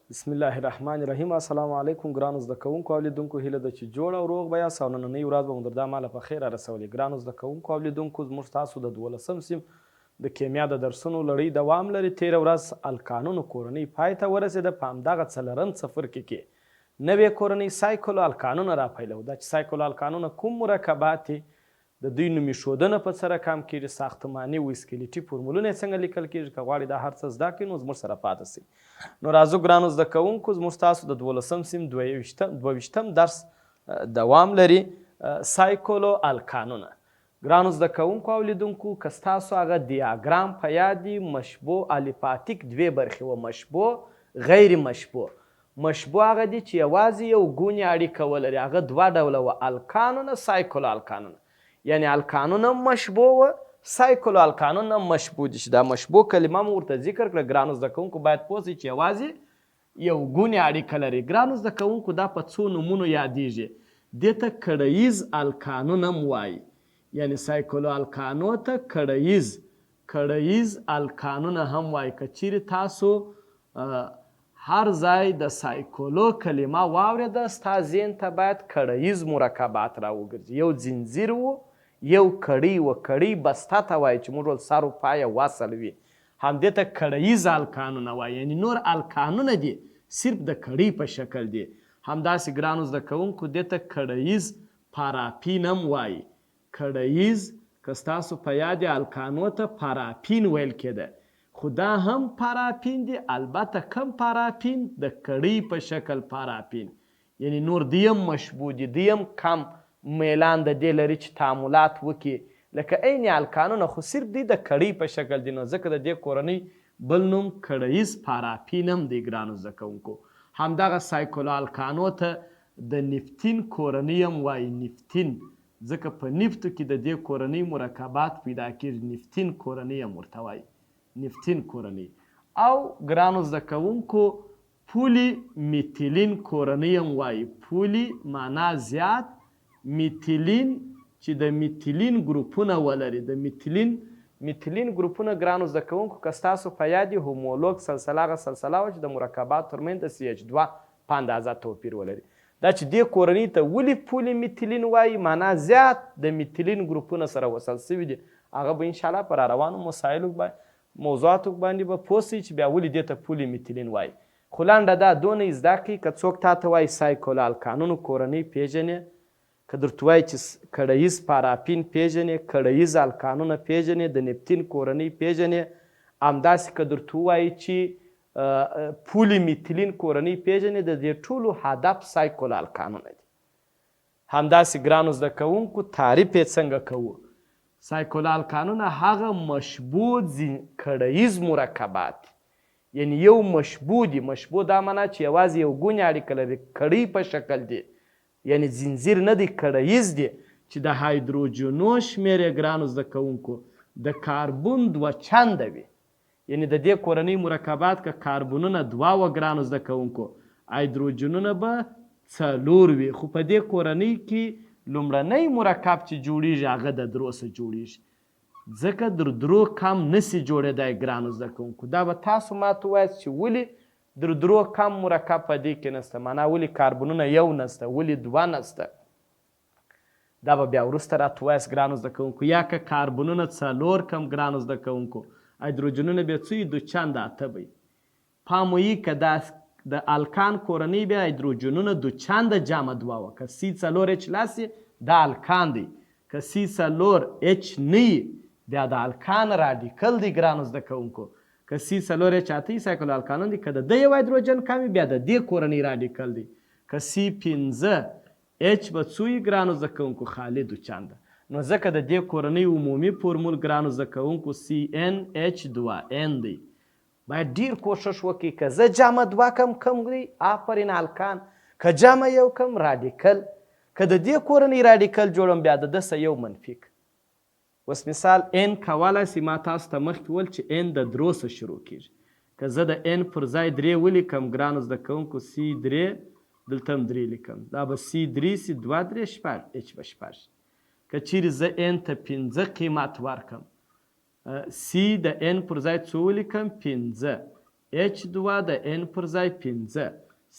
بسم الله الرحمن الرحیم. السلام علیکم ګرانو زده کوونکو او لیدونکو، هیله ده چې جوړ او روغ به یاست او نننۍ ورځ به مو در دا ماله په خیر رسولې. ګرانو زده کوونکو او لیدونکو، زموږ ستاسو د 12 سیم د کیمیا د درسونو لړۍ دوام لري. تېره ورځ الکانونو کورنۍ پای ته ورسېده. په همدغه څلرم څپرکي کې نوې کورنۍ سایکلو الکانونه راپیلو. دا چې سایکلو الکانونه کوم مرکبات دي، د دوی نومي ښودنه په څه رقم کېږي، ساختماني و اسکلیټي فورمولونه یې څنګه لیکل کېږي. که غواړئ دا هر څه زده کړئ نو زموږ سره پاتې شئ. نو راځو ګرانو زده کوونکو، زموږ ستاسو د 12 سیم 22 درس دوام لري، سایکلو الکانونه. ګرانو زده کوونکو او لیدونکو، که ستاسو هغه دیاګرام په یاد وي، مشبوع الیپاتیک دوې برخې وه، مشبوع غیر مشبوع. مشبوع هغه دي چې یوازې یو ګونې اړیکه ولري، هغه دوه ډوله وه، الکانونه، سایکلو الکانونه. یعنی الکانونه مشبوع وه، سایکلو الکانونه مشبوع دي. چې دا مشبوع کلمه مو ورته ذکر کړه. ګرانو زده کوونکو باید پوه شئ چې یوازې یو ګونې اړیکه لري. ګرانو زده کوونکو، دا په څو نومونو یادیږي. دې ته کړهیز الکانون هم وایي. یعنی سایکلو الکانو ته کړهیز الکانونه هم وایي. که چیرې تاسو هر ځای د سایکلو کلمه واورېده، ستا ذهن ته باید کړهیز مرکبات راوګرځي. یو ځنځیر و، یو کړۍ و. کړۍ بسته ته وایي چې موږ ول سر و پایه وصل وي. همدې ته کړهیز الکانونه وایي. یعنی نور الکانونه دي، صرف د کړۍ په شکل دي. همداسې ګرانو زده کوونکو، دې ته کړهیز پاراپین هم وایي. کړهیز که ستاسو په یاد الکانو ته پاراپین ویل کېده، خو دا هم پاراپین دي، البته کم پاراپین، د کړۍ په شکل پاراپین. یعنی نور دی هم مشبوع دي، دی هم کم میلان د دې لري چې تعاملات وکړي لکه عین الکانونه، خو صرف دی د کړۍ په شکل دي. نو ځکه د دې کورنۍ بل نوم کړهیز پاراپین هم دی. ګرانو زده کوونکو، همدغه سایکلو الکانو ته د نفتین کورنۍ هم وایي. نفتین، ځکه په نفتو کې د دې کورنۍ مرکبات پیدا کېږي. نفتین کورنۍ هم ورته وایي، نفتین کورنۍ. او ګرانو زده کوونکو، پولی میتیلین کورنۍ هم وایي. پولی معنا زیات، میتیلین چې د میتیلین ګروپونه ولري. د میتیلین ګروپونه ګرانو زده کوونکو، که ستاسو په یاد وي، هومولوګ سلسله هغه سلسله وه چې د مرکباتو ترمنځ د CH2 په اندازه توپیر ولري. دا چې دې کورنۍ ته ولې پولی میتیلین وایي، معنا زیات د میتیلین ګروپونه سره وصل شوي دي. هغه به انشاءالله پر روانو مسایلو موضوعاتو باندې به پوه شئ چې بیا ولې دې ته پولی میتیلین وایي. خو لنډه دا دونه یې زده کړئ، که څوک تا ته وایي سایکلو الکانونو کورنۍ پېژنې، که درته وایي چې کړهیز پاراپین پېژنې، کړهیز الکانونه پېژنې، د نفتین کورنۍ پېژنې، همداسې که درته ووایي چې پولی میتیلین کورنۍ پېژنې، د دې ټولو هدف سایکلو الکانونه دي. همداسې ګرانو زده کوونکو، تعریف یې څنګه کوو؟ سایکلو الکانونه هغه مشبوع کړهیز مرکبات دي. یعنی یو مشبوع دي. مشبوع دا معنا چې یوازې یو ګونې اړیکه لري، کړۍ په شکل دي. یعنی ځنځیر نه دی، کړهیز دی. چې د هایدروجنو شمېر یې ګرانو زده کوونکو د کاربون 2 چنده وي. یعنی د دې کورنۍ مرکبات که کاربونونه 2 وه ګرانو زده کوونکو، هایدروجنونه به 4 وي. خو په دې کورنۍ کې لومړنی مرکب چې جوړیږي هغه د 3 څخه جوړیږي. ځکه در 3 کم نسی جوړېدی ګرانو زده کوونکو. دا به تاسو ماته ووایاست چې ولې در 3 کم مرکب په دې کې نسته، معنا ولې کاربونونه 1 نسته، ولې 2 نسته. دا به بیا وروسته راته ووایاست ګرانو زده کوونکو. یا که کاربونونه 4 کم ګرانو زده کوونکو، هایدروجنونه بیا څه وي، 2 چنده 8 وي. پام ویي که دا د الکان کورنۍ بیا هایدروجنونه 2 چنده جمع 2 وه. که C4H لاسي دا الکان دی، که C4H نه وي بیا د الکان راډیکل دی. ګرانو زده کوونکو، که C4H 8 سایکلو الکانون دی، که د ده یو هایدروجن کم وي بیا د دې کورنۍ راډیکل دی. که C5H به څو وي ګرانو زده کوونکو، خالي 2 چنده. نو ځکه د دې کورنۍ عمومي فورمول ګرانو زده کوونکو CnH2n دی. باید ډیر کوشش وکړي. که زه جمع 2 کم دی، آفرین الکان. که جمع 1 کم، راډیکل. که د دې کورنۍ راډیکل جوړم بیا د ده څه یو منفي. اوس مثال n کولی سي، ما تاسو ته مخکې ویل چې n د 3 څخه شروع کېږي. که زه د n پر ځای 3 ولیکم ګرانو زده کوونکو، C3 دلته هم 3 لیکم، دا به C3 سي 2 3 6 H به 6. که چیرې زه n ته 5 قیمت ورکم، C د n پر ځای څو ولیکم، 5. H2 د N پر ځای 5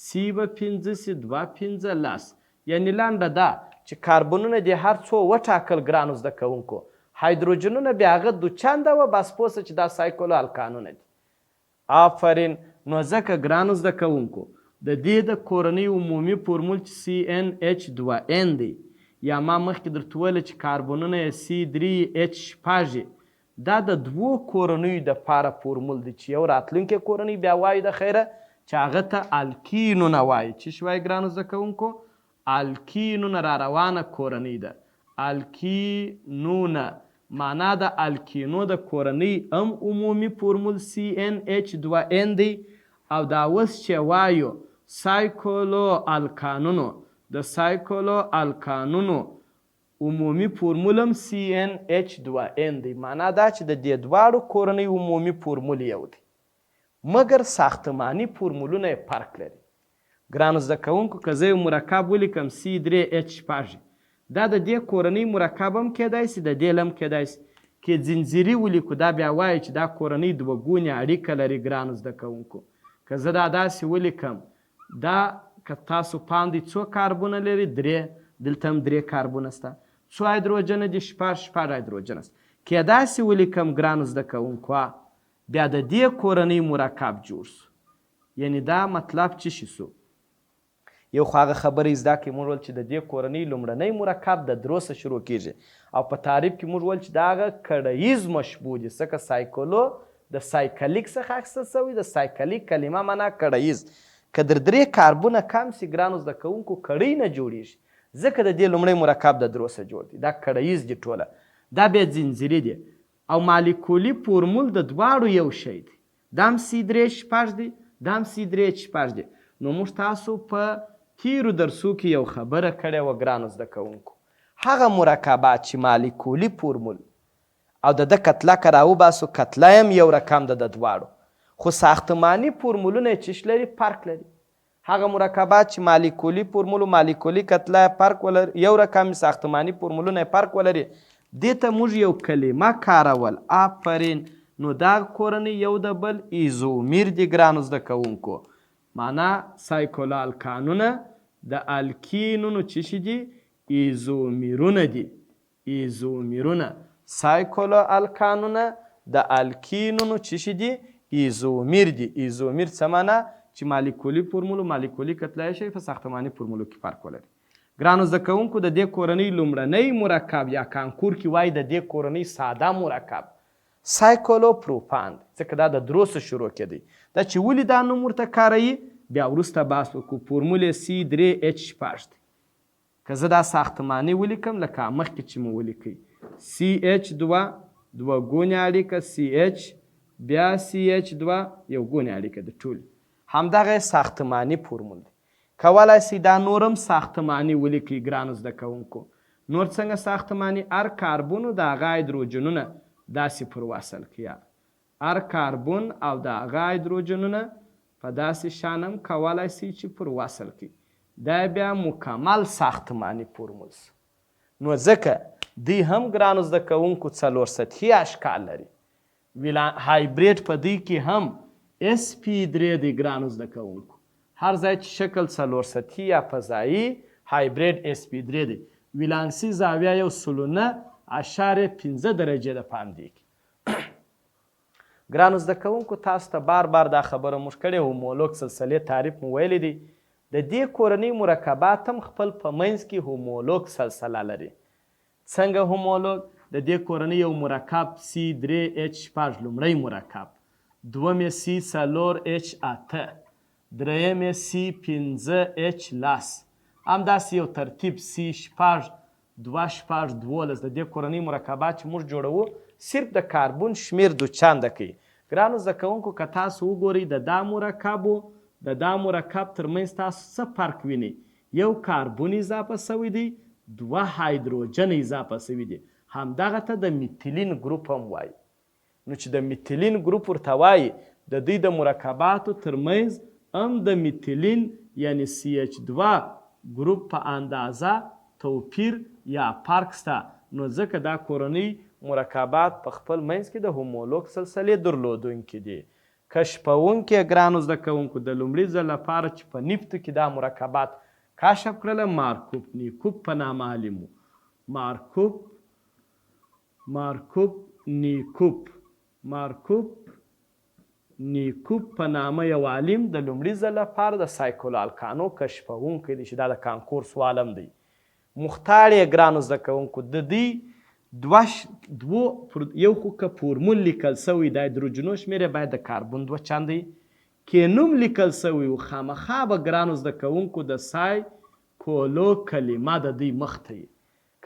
C به 5 سي 2 5 10 یعنی لنډه ده چې کاربنونه دې هر څو وټاکل ګرانو زده کوونکو هایدروجنونه بیا هغه دوچنده وه بس پوه چې دا سایکلو الکانونه دي. آفرین. نو ځکه ګرانو زده کوونکو د دې د کورنۍ عمومي فورمول چې CnH2n دی یا ما مخکې درته ویله چې کاربنونه یې C3H دا د دوو کورنیو دپاره فورمول دی چې یو راتلونکې کورنۍ بیا وایو د خیره چې هغه ته الکینونه وایي. څه شي وایي ګرانو زده کوونکو؟ الکینونه را روانه کورنۍ ده. الکینونه معنا د الکینو د کورنۍ هم عمومي فورمول CnH2n دی او دا اوس چې وایو سایکلو الکانونو د سایکلو الکانونو عمومي فورمول هم CnH2n دی. معنا دا چې د دې دواړو کورنۍ عمومي فورمول یو دی مګر ساختماني فورمولونه یې فرق لري. ګرانو زده کوونکو که زه یو مرکب ولیکم C3H دا د دې کورنۍ مرکب هم کیدای سي د دې هم کیدای سي. که ځنځیري ولیکو دا بیا وایي چې دا کورنۍ دوه ګونې اړیکه لري. ګرانو زده کوونکو که زه دا داسې ولیکم دا که تاسو پام دی څو کاربونه لري؟ 3. دلته هم 3 کاربونه سته. څو هایدروجنه دي؟ 6 هایدروجنه سته. که داسې ولیکم ګرانو زده کوونکو بیا د دې کورنۍ مرکب جوړ سو. یعنی دا مطلب څه شي سو؟ یو خو هغه خبرې زده کړې موږ ویل چې د دې کورنۍ لومړنی مرکب د درو څخه شروع کیږي او په تعریف کې موږ ویل چې دا هغه کړهیز مشبوع دي ځکه سایکلو د سایکلیک څخه اخیستل سوی. د سایکلیک کلمه معنا کړهیز. که در 3 کاربونه کم سي ګرانو زده کوونکو کړۍ نه جوړیږي ځکه د دې لومړی مرکب د درو څخه جوړ دی. دا کړهیز دي ټوله. دا بیا ځنځیري دي او مالیکولي فورمول د دواړو یو شی دی. دا هم C3H دی دا هم C3H دی. نو موږ تاسو په تیرو درسو کې یو خبره کړې وه ګرانو زده کوونکو. هغه مرکبات چې مالیکولي فورمول او د ده کتله که راوباسو کتله هم یو رقم ده د دواړو خو ساختماني فورمولونه یې څه لري؟ فرق لري. هغه مرکبات چې مالیکولي فورمول و مالیکولي کتله فرق ولري یو رقم ساختماني فورمولونه فرق ولري دې ته موږ یو کلمه کارول. آفرین. نو دا کورنۍ یو د بل ایزومیر دي ګرانو زده کوونکو. معنا سایکلو الکانونه د الکینونو څه شي دي؟ ایزومیرونه دي. ایزومیرونه. سایکلو الکانونه د الکینونو څه شي دي؟ ایزومیر دي. ایزومیر څه معنا؟ چې مالیکولي فورمول و مالیکولي کتله شي په ساختماني فورمولو کې فرق ولري. ګرانو زده کوونکو د دې کورنۍ لومړنی مرکب یا کانکور کې وایي د دې کورنۍ ساده مرکب سایکلو پروپان ځکه دا د درو څخه شروع کېدی. دا چې ولې دا نوم ورته کاروي بیا وروسته بحث وکړو. فورمول یې C3H دی. که زه دا ساختماني ولیکم لکه مخکې چې مو ولیکئ CH2 دوه ګونې اړیکه CH بیا CH2 یو ګونې اړیکه د ټولې همدغه ساختماني فورمول دی. کولی سي دا نور هم ساختماني ولیکئ ګرانو زده کوونکو. نور څنګه ساختماني؟ هر کاربون د هغه هایدروجنونه داسې پر وصل کړي. هر کاربون او د هغه هایدروجنونه په داسې شان هم کولی سي چې پر وصل کړي. دا بیا مکمل ساختماني فورمول سو. نو ځکه دوی هم ګرانو زده کوونکو 4 سطحي اشکال لري. هایبریډ په دوی کې هم sp3 دی ګرانو زده کوونکو. هر ځای چې شکل 4 سطحي یا فضایي هایبریډ sp3 دی. ولانسي زاویه یو 0.5 درجې د پام دی. ګرانو زده کوونکو تاسو ته بار بار دا خبره موږ کړې هومولوګ سلسلې تعریف مو ویلی دی. د دې کورنۍ مرکبات هم خپل په منځ کې هومولوګ سلسله لري. څنګه هومولوګ؟ د دې کورنۍ یو مرکب C3H لومړی مرکب، دوم یې C4H8، دریم یې C5H10، همداسې یو ترتیب C6 2 12 د دې کورنۍ مرکبات چې موږ جوړوو صرف د کاربون شمیر دوچنده کوي. ګرانو زده کوونکو که تاسو وګورئ د دا مرکب ترمنځ تاسو څه فرق وینئ؟ یو کاربون اضافه سوی دی، 2 هایدروجن اضافه سوي دي. همدغه ته د میتیلین ګروپ هم وایي. نو چې د میتیلین ګروپ ورته وایي د دوی د مرکباتو ترمنځ هم د میتیلین یعنی CH2 ګروپ په اندازه توپیر یا فرق سته. نو ځکه دا کورنۍ مرکبات په خپل منځ کې د هومولوګ سلسلې درلودونکي دي. کشفوونکي ګرانو زده کوونکو د لومړي ځل لپاره چې په نفتو کې دا مرکبات کشف کړله مارکوپ نیکوپ په نامه عالم و. مارکوپ نیکوپ په نامه یو عالم د لومړي ځل لپاره د سایکلو الکانو کشفوونکی دی چې دا د کانکور سوال هم دی. مختار یې ګرانو زده کوونکو د دې یو خو که فورمول لیکل سوی د هایدروجنو شمېر یې باید د کاربن 2 چندی کې نوم لیکل سوی و خامخا به ګرانو زده کوونکو د سایکلو کلمه د دوی مخ ته یي.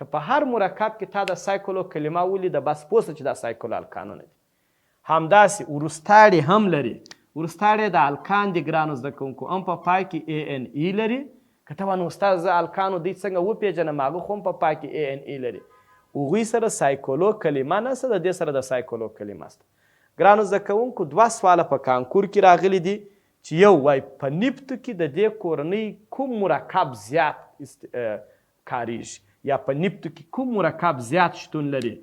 که په هر مرکب کې تا د سایکلو کلمه ولیده بس پوه چې دا سایکلو الکانونه دي. همداسې وروستاړې هم لري. وروستاړې د الکان دي ګرانو زده کوونکو هم په پای کې ANE لري. که ته وانه استاد زه الکانو دوی څنګه وپېژنم هغه خو هم په پای کې ANE لري. هغوی سره سایکلو کلمه نسته د دې سره د سایکلو کلمه سته. ګرانو زده کوونکو 2 سواله په کانکور کې راغلي دي چې یو وایي په نفتو کې د دې کورنۍ کوم مرکب زیات کاریږي یا په نفتو کې کوم مرکب زیات شتون لري.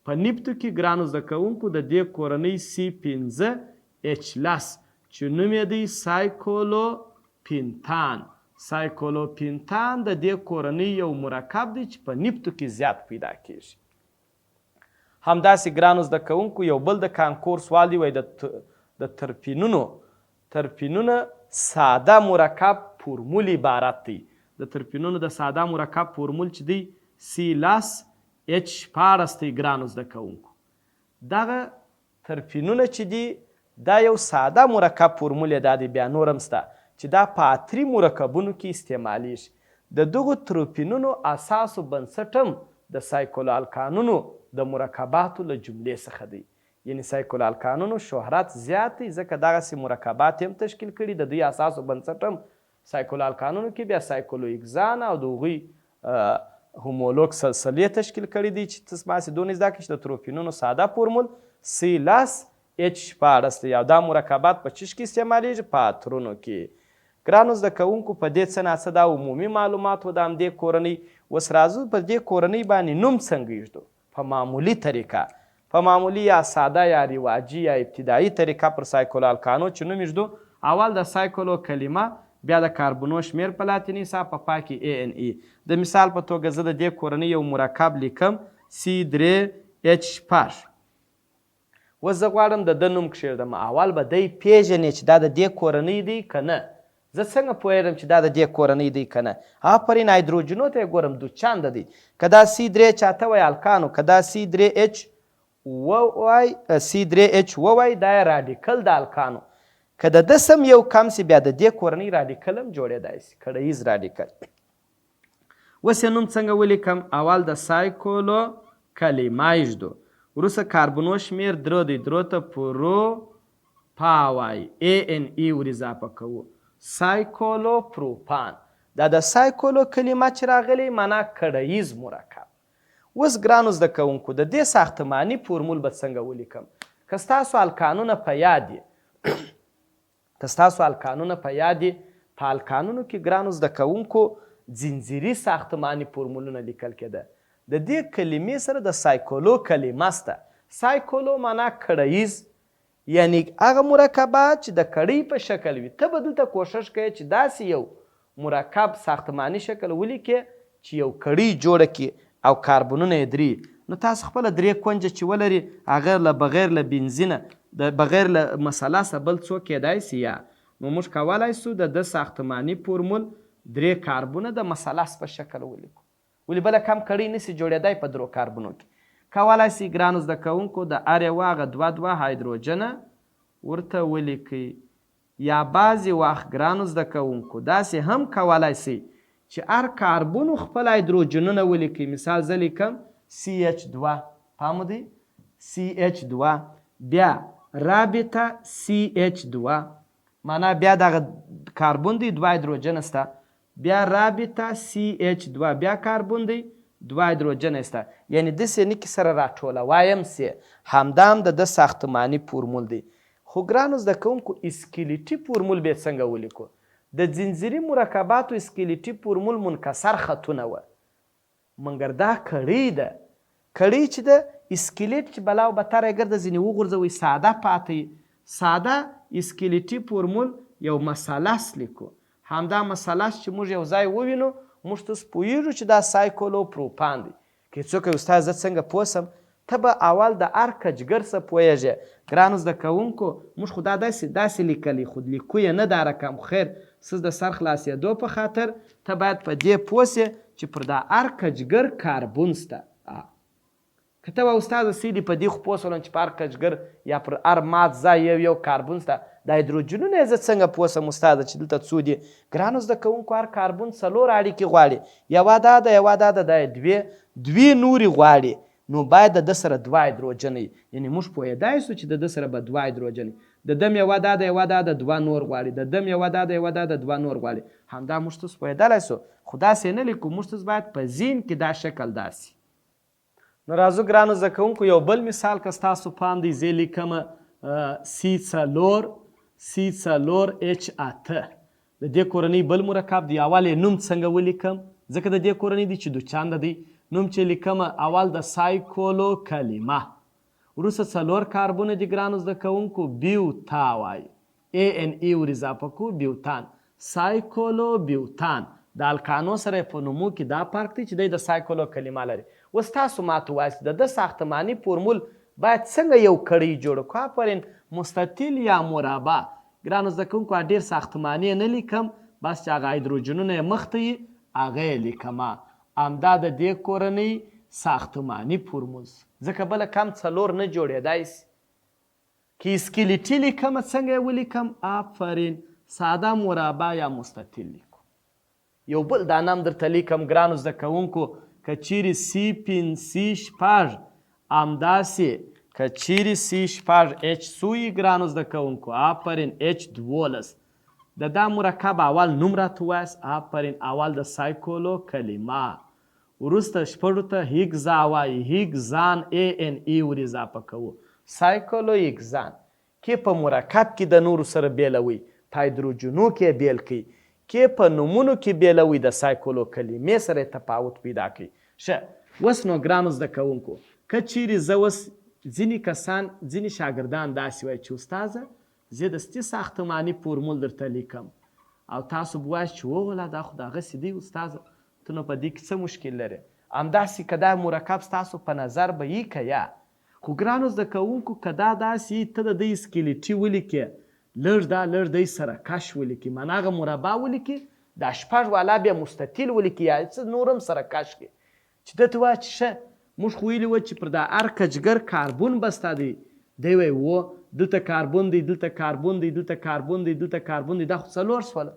په نفتو کې ګرانو زده کوونکو د دې کورنۍ C5H10 چې نوم یې دی سایکلوپینتان. سایکلوپینتان د دې کورنۍ یو مرکب دی چې په نفتو کې زیات پیدا کیږي. همداسې ګرانو زده کوونکو یو بل د کانکور سوال دی وایي د ترپینونو ساده مرکب فورمول عبارت دی. د ترپینونو د ساده مرکب فورمول چې دی C+H14 دی ګرانو زده کوونکو. دغه ترپینونه چې دی دا یو ساده مرکب فورمول یې دا دی بیا نور هم سته چې دا په عطري مرکبونو کې استعمالیږي. د دغو ترپینونو اساسو بنسټ هم د سایکلو الکانونو د مرکباتو له جملې څخه دی. یعنې سایکلو الکانونو شهرت زیات دی ځکه دغسې مرکبات هم تشکیل کړي. د دوی اساسو بنسټ هم سایکلو الکانونو کې بیا سایکلو اګزان او د هغوی هومولوګ سلسلې تشکیل کړي دي چې تاسې دونه زده کړئ چې د تروپینونو ساده فورمول C+H14 دی او دا مرکبات په چیش کې استعمالیږي؟ په عطرونو کې. ګرانو زده کوونکو په دې څه ناڅه دا عمومي معلومات و د همدې کورنۍ. اوس راځو په دې کورنۍ باندې نوم څنګه ایږدو؟ په معمولي طریقه، په معمولي یا ساده یا رواجي یا ابتدایي طریقه پر سایکلو الکانو چې نوم ایږدو. اول د سایکلو کلمه، بیا د کاربونو شمېر په لاتیني حساب، په پای کې ANE. د مثال په توګه زه د دې کورنۍ یو مرکب لیکم C3H5. اوس زه غواړم د ده نوم کښېږدم. اول به دی پېژنې چې دا د دې کورنۍ دی که نه. زه څنګه پوهېږم چې دا د دې کورنۍ دی که نه؟ آفرین هایدروجنو ته یې ګورم 2 چنده دی. که دا C3H8 وای الکانو، که دا C3H وای دا یې راډیکل د الکانو. که د ده سم یو کم سي بیا د دې کورنۍ راډیکل هم جوړېدای سي، کړهیز راډیکل. اوس یې نوم څنګه ولیکم؟ اول د سایکلو کلمه ایږدو، وروسته کاربونو شمېر 3 دی، 3 ته پروپا وایي، ANE ور اضافه کوو، سایکلو پروپان. دا د سایکلو کلمه چې راغلی معنا کړهیز مرکب. اوس ګرانو زده کوونکو د دې ساختماني فورمول به څنګه ولیکم؟ که ستاسو الکانونه په یاد یې په الکانونو کې ګرانو زده کوونکو ځنځیري ساختماني فورمولونه لیکل کېده. د دې کلمې سره د سایکلو کلمه سته. سایکلو معنا کړهیز، یعنی هغه مرکبات چې د کړۍ په شکل وي. ته به دلته کوشش کوې چې داسې یو مرکب ساختماني شکل ولیکې چې یو کړۍ جوړه کړي او کاربونونه یې 3. نو تاسو خپله 3 کونجه چې ولري هغه بغیر له بنزینه بغیر له مثلثه بل څوک کېدای سي یا. نو موږ کولی سو د ده ساختماني فورمول 3 کاربونه د مثلث په شکل ولیکو. ولې بله کم کړۍ نسي جوړېدای په 3 کاربونو کې. کولی سي ګرانو زده کوونکو د هر یو هغه 2 هایدروجنه ورته ولیکئ. یا بعضې وخت ګرانو زده کوونکو داسې هم کولی سي چې هر کاربون خپل هایدروجنونه ولیکئ. مثال زه لیکم CH2، پام دی CH2، بیا رابطه CH2 معنا بیا دغه کاربون دی 2 هایدروجن سته، بیا رابطه CH2 بیا کاربون دی 2 هایدروجن سته. یعنی داسې نه کې سره راټولوایم سي. همدا هم د ده ساختماني فورمول دی. خو ګرانو زده کوونکو اسکلیټي فورمول به څنګه ولیکو؟ د ځنځیري مرکباتو اسکلیټي فورمول منکسر خطونه وه، مګر دا کړۍ ده. کړۍ چې ده اسکلیټ چې بلا و بتره یې ګرده ځینې وغورځوئ ساده پاتې. ساده اسکلیټي فورمول یو مثلث لیکو. همدا مثلث چې موږ یو ځای ووینو موږ تاسو پوهیږو چې دا سایکلوپروپان دی. که څوک استاد زه څنګه پوه سم ته به اول د هر کجګر څه پوهیږې. ګرانو زده کوونکو موږ خو دا داسې لیکلی خو لیکو یې نه دا رقم. خیر څه د سر خلاصېدو په خاطر ته باید په دې پوه سې چې پر دا هر کجګر کاربون سته. که ته به استاده سیدي په دې خو پوه سولم چې په هر کجګر یا پر هر مات ځای یو کاربون سته. د هایدروجنونه یې زه څنګه پوه سم استاده چې دلته څو دي؟ ګرانو زده کوونکو هر کاربون 4 اړیکې غواړي. یوه دا ده یوه دا ده دا دوې نورې غواړي. نو باید د ده سره 2 هایدروجن وي. یعنې موږ پوهېدای سو چې د ده سره به 2 هایدروجن وي. د دم یوه دا ده یوه دا ده 2 نور غواړي. د دم یوه دا ده یوه دا ده 2 نور غواړي. همدا موږ تاسو پوهېدلی سو. خو داسې نه لیکو. موږ تاسو باید په ذهن کې دا شکل داسې. نو راځو ګرانو زده کوونکو یو بل مثال که ستاسو پام دی زه لیکمه C4H8. د دې کورنۍ بل مرکب دی. اول یې نوم څنګه ولیکم ځکه د دې کورنۍ دی چې دوچانده دی. نوم چې لیکمه اول د سایکلو کلمه وروسته 4 کاربونه دي ګرانو زده کوونکو بیوتا وایي. ANE ور اضافه کو بیوتان. سایکلو بیوتان د الکانو سره په نومو کې دا فرق دی چې دی د سایکلو کلمه لري. اوس تاسو ماته وایاست د ده ساختماني فورمول باید څنګه یو کړی جوړ کړو؟ آفرین مستطیل یا مربع. ګرانو زده کوونکو ډېر ساختماني نه لیکم بس چې هغه هایدروجنونه یې مخته یي هغه یې لیکمه. همدا د دې کورنۍ ساختماني فورمول ځکه بله کم 4 نه جوړېدای سي. که اسکلیټي لیکمه څنګه یې ولیکم؟ آفرین ساده مربع یا مستطیل لیکو. یو بل دا نام درته لیکم ګرانو زده کوونکو که چیرې C5C6 همداسې که چیرې C5H څو یي ګرانو زده کوونکو؟ آفرین H12. د دا مرکب اول نوم راته ووایاست. آفرین اول د سایکلو کلمه وروسته شپږو ته هیګزا وایي. هیګزان ANE ور اضافه کوو. سایکلو هیګزان کې په مرکب کې د نورو سره بیلوي. په هایدروجنو کې بیل کوي. کې په نومونو کې بیلوي. د سایکلو کلمې سره تفاوت پیدا کوي. ښه اوس نو ګرانو زده کوونکو که چیرې زه اوس ځینې کسان ځینې شاګردان داسې وایي چې استاده زه دستي ساختماني فورمول درته لیکم او تاسو به وایاست چې ووله دا خو دغسې دی استاده ته نو په دې کې څه مشکل لرې؟ همداسې که دا مرکب ستاسو په نظر به یي که یا خو ګرانو زده کوونکو که دا داسې یي ته د دوی اسکلیټي ولیکې لږ دا لږ دی سره کش ولیکي معنا هغه مربع ولیکي دا 6 والا بیا مستطیل ولیکي یا څه نور هم سره کش کړي چې ده ته وایه چې ښه موږ خو ویلي وه چې پر دا هر کجګر کاربون به ستا دی. دی وایي و دلته کاربون دی دلته کاربون دی دلته کاربون دی دلته کاربون دی دا خو 4 شوله.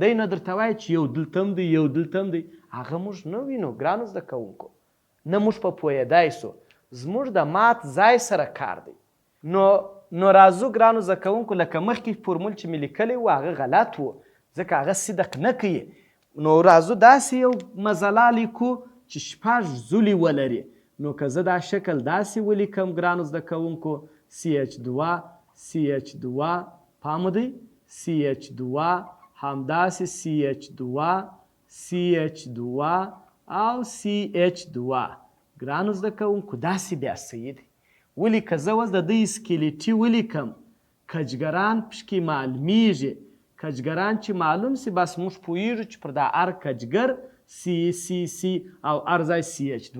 دی نه درته وایي چې یو دلته هم دی یو دلته هم دی. هغه موږ نه وینو ګرانو زده کوونکو نه موږ په پوهېدای سو. زموږ د مات ځای سره کار دی. نو راځو ګرانو زده کوونکو لکه مخکې فورمول چې مې لیکلی و هغه غلط و ځکه هغه صدق نه کوي. نو راځو داسې یو مزله لیکو چې 6 زولي ولري. نو که زه دا شکل داسې ولیکم ګرانو زده کوونکو CH2 پام دی CH2 همداسې CH2 او CH2 ګرانو زده کوونکو داسې بیا صحیح دی. ولې که زه اوس د دوی اسکلیټي ولیکم کجګران پشکې معلومیږي. کجګران چې معلوم سي بس موږ پوهیږو چې پر دا هر کجګر C او هر ځای CH2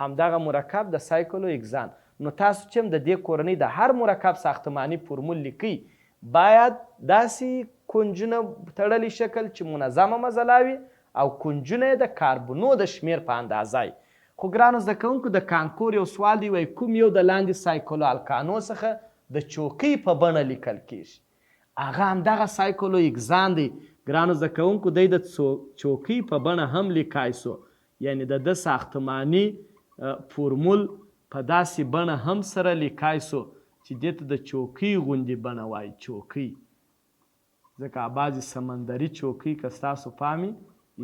همدغه مرکب د سایکلو هیګزان. نو تاسو چې هم د دې کورنۍ د هر مرکب ساختماني فورمول لیکئ باید داسې کنجونه تړلی شکل چې منظمه مزله وي او کنجونه یې د کاربونو د شمیر په اندازه وي. خو ګرانو زده کوونکو د کانکور یو سوال دی وایي کوم یو د لاندې سایکلو الکانو څخه د چوکۍ په بڼه لیکل کیږي؟ هغه همدغه سایکلو هیګزان دی. ګرانو زده کوونکو دی د چوکۍ په بڼه هم لیکای سو. یعنې د ده ساختماني فورمول په داسې بڼه هم سره لیکای سو چې دې ته د چوکۍ غوندې بڼه وایي. چوکۍ ځکه بعضې سمندري چوکۍ که ستاسو پامي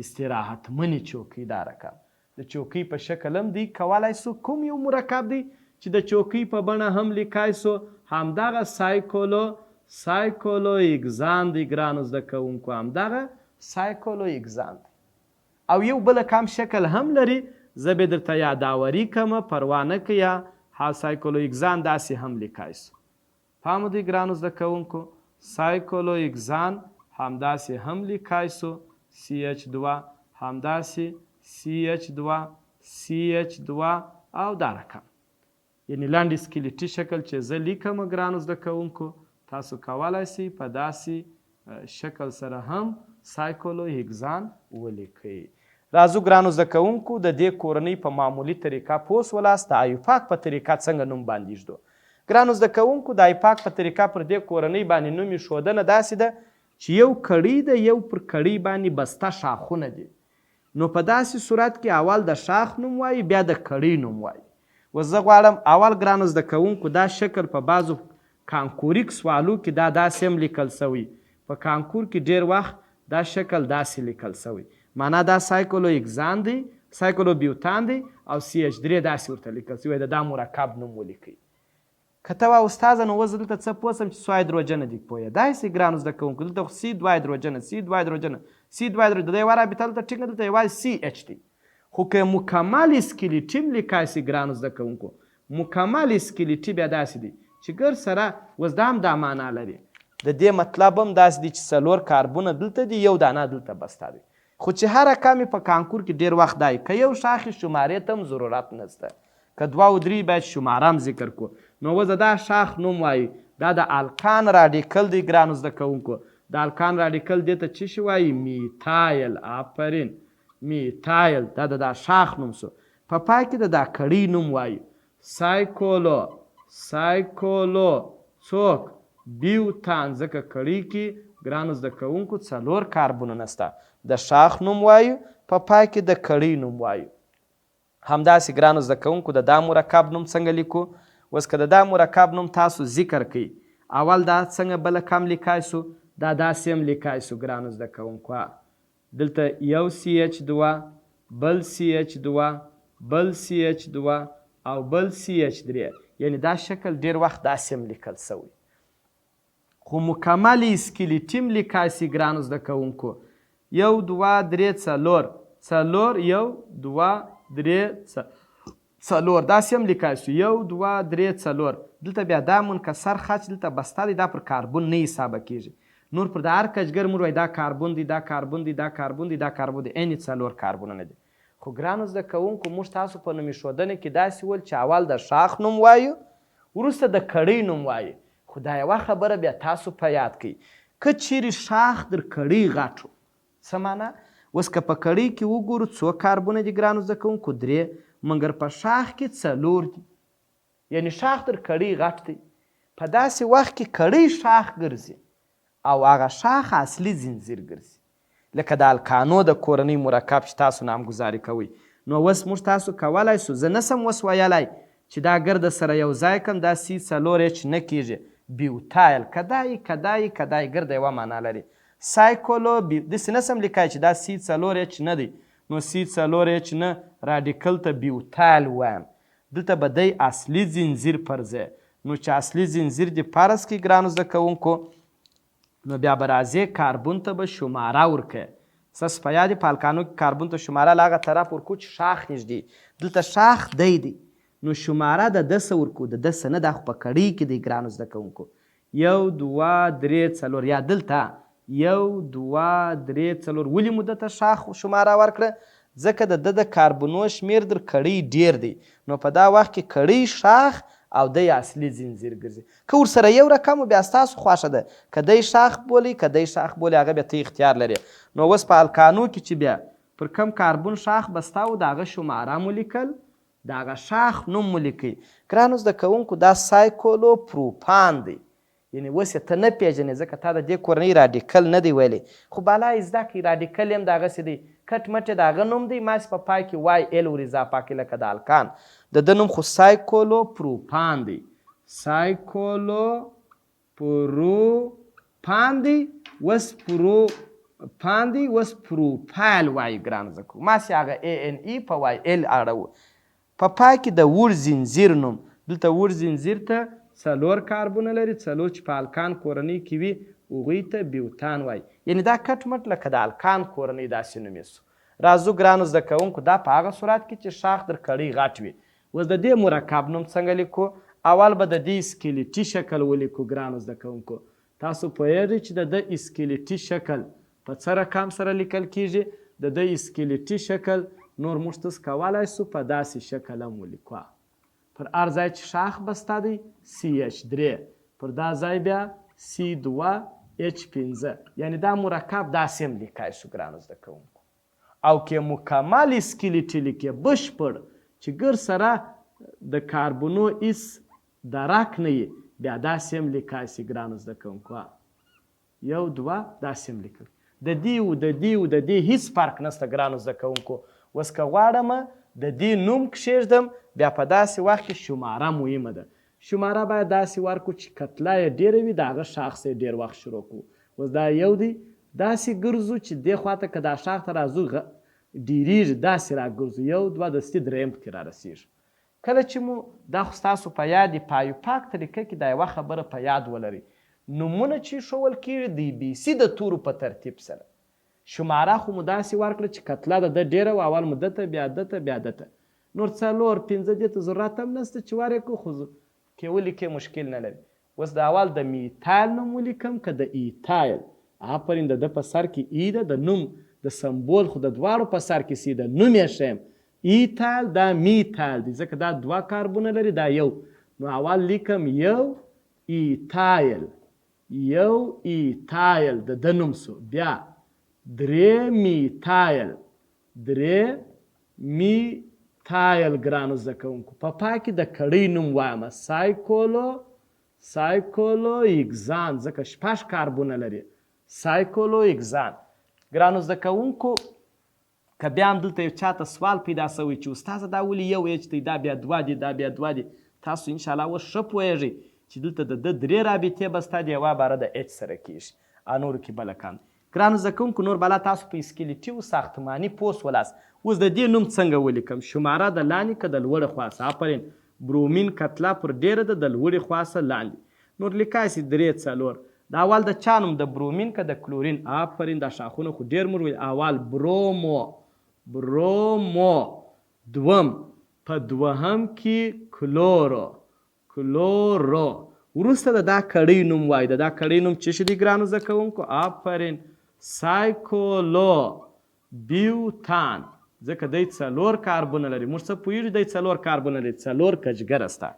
استراحتمنې چوکۍ دا رقم د چوکۍ په شکل هم دی کولی سو. کوم یو مرکب دی چې د چوکۍ په بڼه هم لیکای سو؟ همدغه سایکلو هیګزان دی ګرانو زده کوونکو. همدغه سایکلو هیګزان دی. او یو بل کم شکل هم لري زه به درته یاداوري کومه پروا نه کوه. سایکلو هیګزان داسې هم لیکای سو. پام دی ګرانو زده کوونکو سایکلوهکسان همداسې هم لیکای سو CH2 همداسې CH2 او دا رقم یعنی لاندې سکلیټي شکل چې زه لیکم ګرانو زده کوونکو تاسو کولی شئ په داسې شکل سره هم سایکلوهکسان ولیکئ. راځو ګرانو زده کوونکو د دې کورنۍ په معمولي طریقه پوه سولاست د ایوپاک په طریقه څنګه نوم باندې ږدو. ګرانو زده کوونکو د ایوپاک په طریقه پر دې کورنۍ باندې نوم ایښودنه داسې ده چې یو کړۍ ده یو پر کړۍ باندې بسته شاخونه دي نو په داسې صورت کې اول د شاخ نوم وایي بیا د کړۍ نوم وایي. و زه غواړم اول ګرانو زده کوونکو دا شکل په بعضو کانکوریک سوالو کې دا داسې هم لیکل سوی په کانکور کې ډیر وخت دا شکل داسې لیکل سوی معنا دا سایکلوهکسان دی سایکلوبیوتان دی او CH3 داسې ورته لیکل سوی د دا مرکب نوم ولیکئ. که ته وا استاده نو اوس دلته څه پوه سم چې څو هایدروجنه دي پوهېدای سئ ګرانو زده کوونکو دلته خو C2 هایدروجنه دلته یوه رابطه دلته ټینګه دلته یوازې CH دی خو که مکمل اسکلیټي هم لیکای سي ګرانو زده کوونکو مکمل اسکلیټي بیا داسې دی چې ګر سره اوس دا هم دا معنا لري د دې مطلب هم داسې دی چې 4 کاربونه دلته دي یو دانه دلته بسته دی خو چې هر رقم په کانکور کې ډیر وخت دی که یو شاخې شمارې ته هم ضرورت نشته که 2 او 3 باید شماره هم ذکر کو نو وزه دا شاخ نوم وایي دا د الکان راډیکل دی ګرانو زده کوونکو د الکان راډیکل دې ته څه شي وایي میتایل آفرین میتایل دا د شاخ نوم سو په پای کې د دا کړۍ نوم وایي سایکلو څوک بیوتان ځکه کړۍ کې ګرانو زده کوونکو 4 کاربونونه نسته د شاخ نوم وایو په پای کې د کړۍ نوم وایو. همداسې ګرانو زده کوونکو د دا مرکب نوم څنګه لیکو اوس که د دا مرکب نوم تاسو ذکر کړئ اول دا څنګه بله کم لیکای سو دا داسې هم لیکای سو ګرانو زده کوونکو دلته یو CH2 بل CH2 بل CH2 او بل CH3 یعنی دا شکل ډیر وخت داسې هم لیکل سوی خو مکمل اسکلیټي هم لیکای سي ګرانو زده کوونکو 1 2 3 4 1 2 3 4 داسې هم لیکای سو 1 2 3 4 دلته بیا دا منکسر خط دلته بسته دی دا پر کاربون نه حسابه کیږي نور پر د هر کچګر موږ وایي دا کاربون دی دا کاربون دی دا کاربون دی دا کاربون دی عین 4 کاربونونه دي خو ګرانو زده کوونکو موږ تاسو په نوم ایښودنه کې داسې ول چې اول د شاخ نوم وایو وروسته د کړۍ نوم وایو خو دا یوه خبره بیا تاسو په یاد کړئ که چیرې شاخ در کړۍ غټ څه معنا اوس که په کړۍ کې وګورو څو کاربونه دي ګرانو زده کوونکو 3 مګر په شاخ کې 4 دي یعنی شاخ در کړۍ غټ دی په داسې وخت کې کړۍ شاخ ګرځي او هغه شاخ اصلي زنځیر ګرځي لکه د الکانو د کورنۍ مرکب چې تاسو نامګذاري کوئ نو اوس موږ تاسو کولی سو زه نسم اوس ویلی چې دا ګرد سره یو ځای کم دا C4H نه کیږي بیوتایل کدای ګرد یوه معنا لري سایکلو داسې نسم لیکای چې دا C4H نه دی نو C4H نه راډیکل ته بیوتایل وایم دلته به دی اصلي زنځیر پر ځای نو چې اصلي زنځیر دې فرض کړي ګرانو زده کوونکو نو بیا به راځې کاربون ته به شماره ورکړې ستاسو په یاد په الکانو کې کاربون ته شماره له هغه طرف ورکړو چې شاخ نږدې دلته شاخ دی نو شماره د ده څه ورکړو د ده څه نه دا خو په کړۍ کې دی ګرانو زده کوونکو 1 2 3 4 یا دلته 1 2 3 4 ولې مو دته شاخ شماره ورکړه ځکه د ده د کاربونو شمیر در کړۍ ډیر دی نو په دا وخت کې کړۍ شاخ او دی اصلي زنځیر ګرځي که ورسره یو رقم بیا ستاسو خوښه ده که دی شاخ بولي که دی شاخ بولي هغه بیا ته اختیار لري نو اوس په الکانو کې چې بیا پر کم کاربون شاخ بسته و د هغه شماره مو لیکل د هغه شاخ نوم مو لیکئ ګرانو زده کوونکو دا سایکلو پروپان دی یعنی اوس یې ته نه پېژنې ځکه تا د دې کورنۍ راډیکل نه دی ویلی خو بالا یې زده کړئ راډیکل یې هم د هغسې دی کټ مټ یې د هغه نوم دی ماسې په پای کې YL ور اضافه کړي لکه د الکان د ده نوم خو سایکلو پروپان دی سایکلو پروپان دی اوس پروپایل وایي ګرانو زده کوونکو ماسې هغه ANE په YL اړوو په پای کې د وړ زنځیر نوم دلته وړ زنځیر ته 4 کاربونه لري 4 چې په الکان کورنۍ کې وي هغوی ته بیوتان وایي یعنی دا کټ مټ لکه د الکان کورنۍ داسې نومې سو راځو ګرانو زده کوونکو دا په هغه صورت کې چې شاخ در کړۍ غټ وي اوس د دې مرکب نوم څنګه لیکو اول به د دې اسکلیټي شکل ولیکو ګرانو زده کوونکو. تاسو پوهیږئ چې د ده اسکلیټي شکل په څه رقم سره لیکل کیږي؟ د ده اسکلیټي شکل نور موږ تاسو کولی سو په داسې شکل هم ولیکو. پر هر ځای چې شاخ بسته دی CH3، پر دا ځای بیا C2H5، یعنی دا مرکب داسې هم لیکای شو ګرانو زده کوونکو. او که مکمل اسکلیټي لیکې بشپړ چې ګر سره د کاربونو هیڅ درک نه وي، بیا داسې هم لیکای سي ګرانو زده کوونکو. 1 2 داسې هم لیکل. د دې و د دې و د دې هیڅ فرق نشته ګرانو زده کوونکو. اوس که غواړم د دې نوم کښېږدم، بیا په داسې وخت کې شماره مهمه ده. شماره باید داسې ورکړو چې کتله یې ډېره وي، د هغه شاخ څخه ډېر وخت شروع کړو. اوس دا 1 دی، داسې ګرځو چې دې خواته که دا شاخ ته راځو ډېرېږي، داسې راګرځو 1 2 دستي دریم پکې رارسېږي. کله چې مو دا خو ستاسو په یاد پایوپاک طریقه کې دا یوه خبره په یاد ولرئ، نومونه چې ایښول کېږي د ABC د تورو په ترتیب سره. شماره خو مو داسې ورکړه چې کتله د ده ډېره وه، اول مو دته بیا دته بیا دته، نور 4 5 دې ته ضرورت هم نشته چې ور یې کړو، خو کې ولیکې مشکل نه لري. اوس د اول د میتایل نوم ولیکم که د ایتایل؟ آفرین، د ده په سر کې ای ده، د نوم د سمبول خو د دواړو په سر کې سی ده، نوم یې ښیم ایتایل، دا میتایل دی ځکه دا 2 کاربونه لري، دا 1. نو اول لیکم 1 ایتایل، 1 ایتایل د ده نوم سو، بیا 3 میتایل، 3 میتایل ګرانو زده کوونکو. په پای کې د کړۍ نوم وایم سایکلو اګزان، ځکه 6 کاربونه لري، سایکلو اګزان. ګرانو زده کوونکو که بیا هم دلته یو چاته سوال پیدا سوی چې استاده دا ولې 1 ایچ دی، دا بیا 2 دی، دا بیا 2 دی، تاسو انشاءالله اوس ښه پوهیږئ چې دلته د ده 3 رابطې بسته دي، یوه باره د اچ سره کیږي، نورو کې بله کم. ګرانو زده کوونکو نور بلا تاسو په اسکلیټي و ساختماني پوست ولاست. اوس د دې نوم څنګه ولیکم؟ شماره د لاندې که د لوړې خواڅه؟ آفرین، برومین کتله پر ډېره ده، د لوړې خواڅه لاندې. نور لیکای سي 3 4. د اول د چا نوم؟ د برومین که د کلورین؟ آفرین، دا شاخونه خو ډېر مور ویل. اول برومو، دوم په دوهم کې کلورو، وروسته د دا کړۍ نوم وایي. د دا کړۍ نوم څه شي دی ګرانو زده کوونکو؟ آفرین، سایکلو بیوتان، ځکه دی 4 کاربونه لري. موږ څه پوهېږو دی 4 کاربونه لري، 4 کجګره سته.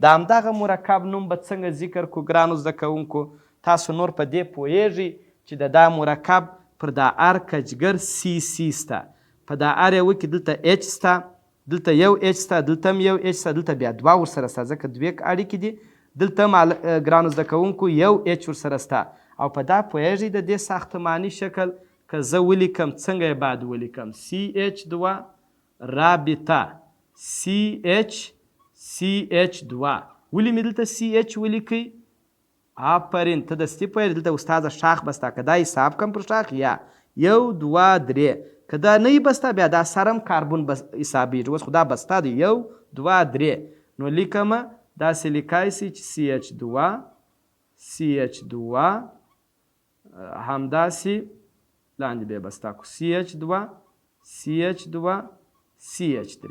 د همدغه مرکب نوم به څنګه ذکر کړو ګرانو زده کوونکو؟ تاسو نور په دې پوهیږئ چې د دا مرکب پر دا ار کجګر CC سته، په دا ار یوه کې دلته H سته، دلته 1 H سته، دلته هم 1 H سته، دلته بیا 2 ورسره سته، ځکه 2 اړیکې دي. دلته هم ګرانو زده کوونکو 1 H ورسره سته. او په دا پوهیږئ د دې ساختماني شکل که زه ولیکم څنګه یې باید ولیکم؟ CH2 رابطه، CH2 ولې مې دلته CH ولیکئ؟ آفرین، ته دستي پوهېږې دلته استاده شاخ بسته، که دا حساب کم پر شاخ یا 1 2 3، که دا نه یې بسته بیا دا سره هم کاربون حسابېږي. اوس خو دا بسته دی 1 2 3، نو لیکمه داسې لیکای سي چې CH2 همداسې لاندې به یې بسته کړو CH2 CH3.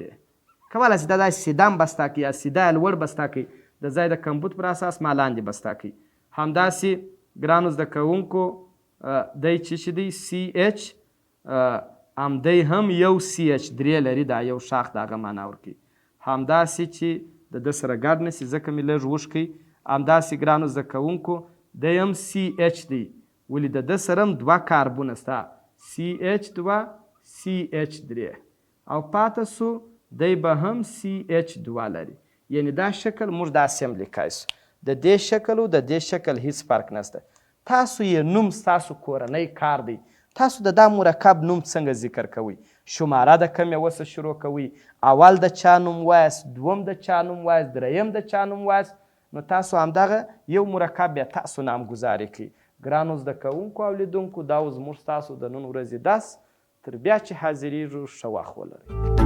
کولی سي دا داسې سیده هم بسته کړي یا سیده یې لوړ بسته کړي، د ځای د کمبود پر اساس ما لاندې بسته کړي. همداسې ګرانو زده کوونکو دی چې شي دی CH همدی هم 1 CH3 لري، دا یو شاخ د هغه معنا ورکوي. همداسې چې د ده سره ګډ نه سي ځکه مې لږ وښکئ. همداسې ګرانو زده کوونکو دی هم CH دی، ولې د ده سره هم 2 کاربونه سته، CH2 CH3، او پاته سو دی به هم CH2 لري. یعنی دا شکل موږ داسې هم لیکای سو. د دې شکل او د دې شکل هیڅ فرق نشته. تاسو یې نوم ستاسو کورنی کار دی. تاسو د دا مرکب نوم څنګه ذکر کوئ؟ شماره د کومې وسه شروع کوئ؟ اول د چا نوم وایست، دوم د چا نوم وایست، دریم د چا نوم وایست؟ نو تاسو همدغه یو مرکب بیا تاسو نامګذاري کړئ. ګرانو زده کوونکو او لیدونکو، دا زموږ ستاسو د نن ورځې درس. تر بیا چې حاضرېږو ښه وخت ولرئ.